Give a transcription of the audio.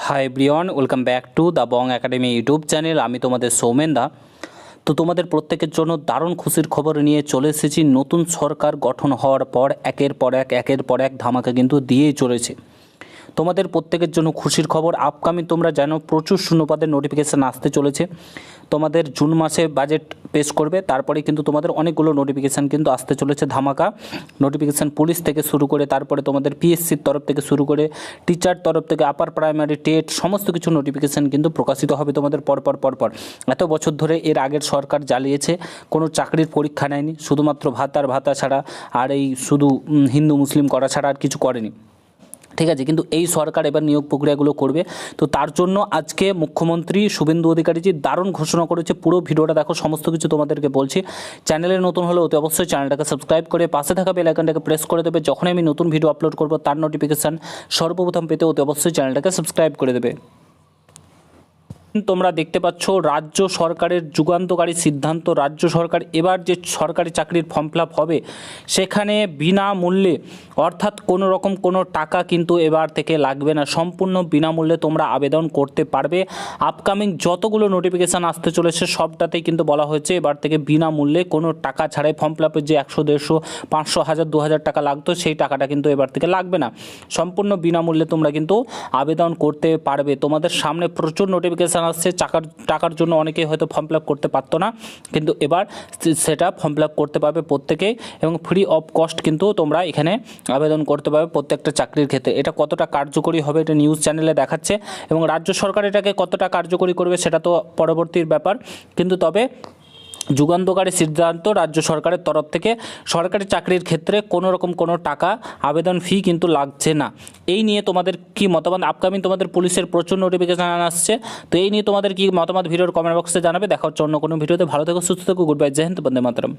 Hi everyone, welcome back to the Bong academy YouTube channel. আমি তোমাদের সৌমেন দা। তো তোমাদের প্রত্যেকের জন্য দারুণ খুশির খবর নিয়ে চলে এসেছি। নতুন সরকার গঠন হওয়ার পর একের পর এক ধামাকা কিন্তু দিয়েই চলেছে। তোমাদের প্রত্যেকের জন্য খুশির খবর, আপকামিং তোমরা জানো প্রচুর শূন্যপদের নোটিফিকেশান আসতে চলেছে। তোমাদের জুন মাসে বাজেট পেশ করবে, তারপরে কিন্তু তোমাদের অনেকগুলো নোটিফিকেশান কিন্তু আসতে চলেছে ধামাকা নোটিফিকেশান, পুলিশ থেকে শুরু করে তারপরে তোমাদের পিএসসির তরফ থেকে শুরু করে টিচার তরফ থেকে আপার প্রাইমারি টেট সমস্ত কিছু নোটিফিকেশান কিন্তু প্রকাশিত হবে তোমাদের পরপর। এত বছর ধরে এর আগের সরকার জ্বালিয়েছে, কোনো চাকরির পরীক্ষা নেয়নি, শুধুমাত্র ভাতা ছাড়া আর এই শুধু হিন্দু মুসলিম করা ছাড়া আর কিছু করেনি, ঠিক আছে। কিন্তু এই সরকার এবার নিয়োগ প্রক্রিয়াগুলো করবে। তো তার জন্য আজকে মুখ্যমন্ত্রী শুভেন্দু অধিকারীজি দারুণ ঘোষণা করেছে। পুরো ভিডিওটা দেখো, সমস্ত কিছু তোমাদেরকে বলছি। চ্যানেলে নতুন হলে অতি অবশ্যই চ্যানেলটাকে সাবস্ক্রাইব করে পাশে থাকা বেল আইকনটাকে প্রেস করে দেবে। যখনই আমি নতুন ভিডিও আপলোড করব তার নোটিফিকেশান সর্বপ্রথম পেতে অতি অবশ্যই চ্যানেলটাকে সাবস্ক্রাইব করে দেবে। তোমরা দেখতে পাচ্ছ রাজ্য সরকারের যুগান্তকারী সিদ্ধান্ত। রাজ্য সরকার এবার যে সরকারি চাকরির ফর্ম ফিল আপ হবে সেখানে বিনামূল্যে, অর্থাৎ কোনো রকম কোনো টাকা কিন্তু এবার থেকে লাগবে না, সম্পূর্ণ বিনামূল্যে তোমরা আবেদন করতে পারবে। আপকামিং যতগুলো নোটিফিকেশান আসতে চলেছে সবটাতেই কিন্তু বলা হয়েছে এবার থেকে বিনামূল্যে, কোনো টাকা ছাড়াই ফর্ম ফিল আপের যে 100, 150, 500, 1000, 2000 টাকা লাগতো সেই টাকাটা কিন্তু এবার থেকে লাগবে না। সম্পূর্ণ বিনামূল্যে তোমরা কিন্তু আবেদন করতে পারবে। তোমাদের সামনে প্রচুর নোটিফিকেশান আসছে। টাকার জন্য অনেকেই হয়তো ফর্ম ফিল আপ করতে পারতো না, কিন্তু এবার সেটা ফর্ম ফিল আপ করতে পারবে প্রত্যেকেই, এবং ফ্রি অফ কস্ট কিন্তু তোমরা এখানে আবেদন করতে পারবে প্রত্যেকটা চাকরির ক্ষেত্রে। এটা কতটা কার্যকরী হবে এটা নিউজ চ্যানেলে দেখাচ্ছে, এবং রাজ্য সরকার এটাকে কতটা কার্যকরী করবে সেটা তো পরবর্তীর ব্যাপার। কিন্তু তবে যুগান্তকারী সিদ্ধান্ত রাজ্য সরকারের তরফ থেকে, সরকারি চাকরির ক্ষেত্রে কোনো রকম কোনো টাকা আবেদন ফি কিন্তু লাগছে না। এই নিয়ে তোমাদের কি মতামত? আপকামিং তোমাদের পুলিশের প্রচুর নোটিফিকেশান আসছে, তো এই নিয়ে তোমাদের কি মতামত ভিডিওর কমেন্ট বক্সে জানাবে। দেখা হচ্ছে অন্য কোনো ভিডিওতে। ভালো থেকো, সুস্থ থেকো, গুড বাই, জয় হিন্দ, বন্দে মাতরম।